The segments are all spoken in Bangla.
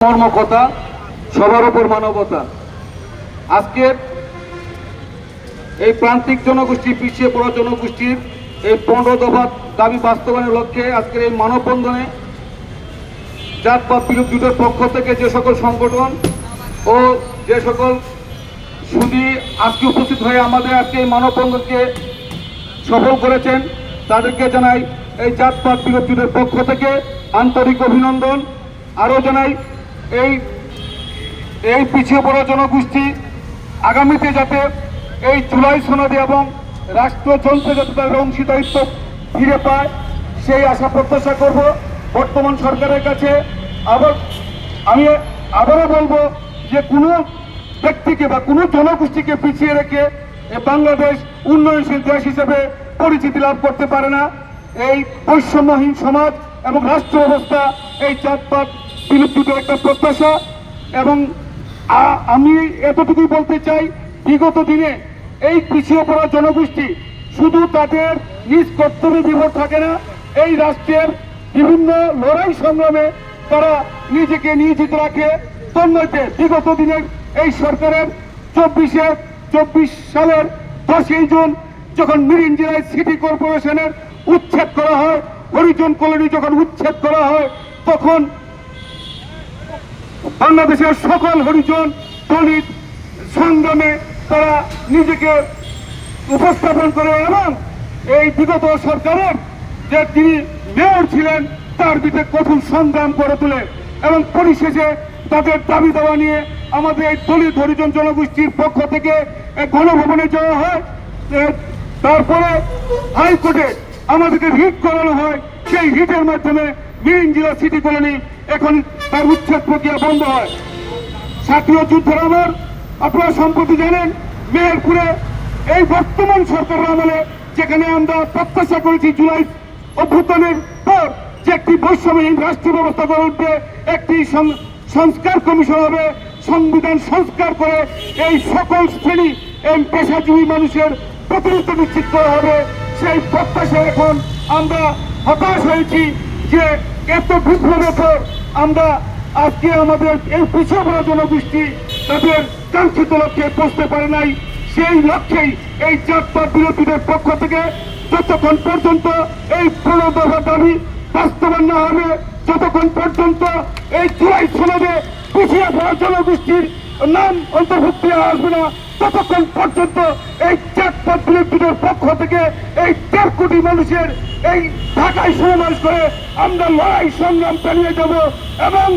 কর্মকর্তা সবার উপর মানবতা। আজকের এই প্রান্তিক জনগোষ্ঠী, পিছিয়ে পড়া জনগোষ্ঠীর এই 15 দফা দাবি বাস্তবায়নের লক্ষ্যে আজকের এই মানববন্ধনে জাতপাত বিরোধী জোটের পক্ষ থেকে যে সকল সংগঠন ও যে সকল সুধী আজকে উপস্থিত হয়ে আমাদের আজকে এই মানববন্ধনকে সফল করেছেন, তাদেরকে জানাই এই জাতপাত বিরোধী জোটের পক্ষ থেকে আন্তরিক অভিনন্দন। আরও জানাই এই পিছিয়ে পড়া জনগোষ্ঠী আগামীতে যাতে এই জুলাই সনদে এবং রাষ্ট্রযন্ত্রে যাতে তাদের অংশীদারিত্ব ফিরে পায়, সেই আশা প্রত্যাশা করব বর্তমান সরকারের কাছে। আমি আবারও বলবো যে কোনো ব্যক্তিকে বা কোনো জনগোষ্ঠীকে পিছিয়ে রেখে বাংলাদেশ উন্নয়নশীল দেশ হিসেবে পরিচিতি লাভ করতে পারে না। এই বৈষম্যহীন সমাজ এবং রাষ্ট্র ব্যবস্থা এই জাতপাত বিলুপ্তির একটা প্রত্যাশা। এবং আমি এতটুকুই বলতে চাই, বিগত দিনে এই পিছিয়ে পড়া জনগোষ্ঠী শুধু তাদের নিজ কর্তব্যে বিভোর থাকে না, এই রাষ্ট্রের বিভিন্ন লড়াই সংগ্রামে তারা নিজেকে নিয়োজিত রাখে। তন্মধ্যে বিগত দিনের এই সরকারের 24 সালের 10ই জুন যখন মিরিঞ্জিরায় সিটি কর্পোরেশনের উচ্ছেদ করা হয়, হরিজন কলোনি যখন উচ্ছেদ করা হয়, তখন বাংলাদেশের সকল হরিজন দলিত সংগ্রামে তারা নিজেকে উপস্থাপন করে এবং এই বিগত সরকারের যে তিনি মেয়র ছিলেন তার বিরুদ্ধে কঠোর সংগ্রাম করে তোলে এবং পরিশেষে তাদের দাবি দেওয়া নিয়ে আমাদের এই দলিত হরিজন জনগোষ্ঠীর পক্ষ থেকে গণভবনে যাওয়া হয়। তারপরে হাইকোর্টে আমাদেরকে রিট করানো হয়, সেই রিটের মাধ্যমে মিরিঞ্জিরা সিটি কলোনি এখন তার উচ্ছেদ প্রক্রিয়া বন্ধ হয়। জাতীয় যুদ্ধের আমল আপনারা সম্প্রতি জানেন, মেহেরপুরে এই বর্তমান সরকারের আমলে যেখানে আমরা প্রত্যাশা করেছি জুলাই অভ্যুত্থানের পর যে একটি বৈষম্যহীন রাষ্ট্র ব্যবস্থা গড়ে উঠবে, একটি সংস্কার কমিশন হবে, সংবিধান সংস্কার করে এই সকল শ্রেণী এই পেশাজীবী মানুষের প্রতিনিধিত্ব নিশ্চিত করা হবে, সেই প্রত্যাশা এখন আমরা হতাশ হয়েছি যে এত বিপ্লবের পর আমরা আজকে আমাদের এই পিছিয়ে পড়া জনগোষ্ঠী তাদের কাঙ্ক্ষিত লক্ষ্যে পৌঁছতে পারে নাই। সেই লক্ষ্যেই এই জাতপাত বিরোধীদের পক্ষ থেকে যতক্ষণ পর্যন্ত এই 15 দফা দাবি বাস্তবায়ন না হবে, যতক্ষণ পর্যন্ত এই জুলাই সনদে পিছিয়ে পড়া জনগোষ্ঠীর নাম অন্তর্ভুক্তি আসবে না, ততক্ষণ পর্যন্ত এই জাতপাত বিরোধীদের পক্ষ থেকে এই 1.5 কোটি মানুষের এই ঢাকায় সমাবেশ করে আমরা লড়াই সংগ্রাম চালিয়ে যাব এবং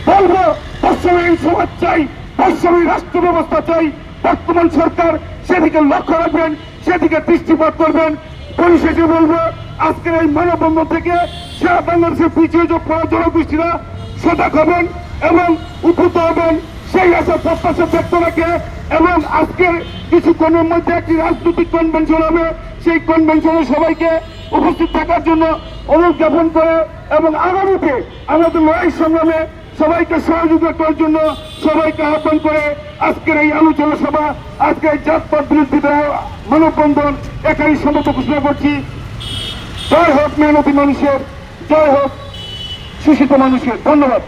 বলবো বৈষম্যহীন সমাজ চাই, বৈষম্যহীন রাষ্ট্র ব্যবস্থা চাই। বর্তমান সরকার সেদিকে লক্ষ্য রাখবেন, সেদিকে দৃষ্টিপাত করবেন। পরিশেষে বলবো আজকের এই মানববন্ধন থেকে সারা বাংলাদেশের পিছিয়ে পড়া জনগোষ্ঠীরা সজাগ হবেন এবং উপকৃত হবেন, সেই আশা প্রত্যাশা ব্যক্ত রাখে এবং আজকের কিছুক্ষণের মধ্যে একটি রাজনৈতিক কনভেনশন হবে, সেই কনভেনশনে সবাইকে উপস্থিত থাকার জন্য অনুরোধ জ্ঞাপন করে এবং আগামীতে আমাদের লড়াই সংগ্রামে সবাইকে সহযোগিতা করার জন্য সবাইকে আহ্বান করে আজকের এই আলোচনা সভা, আজকে এই জাতপাত বিরোধী মানববন্ধন এখানেই সমাপ্ত ঘোষণা করছি। জয় হোক মেহনতি মানুষের, জয় হোক শিক্ষিত মানুষের। ধন্যবাদ।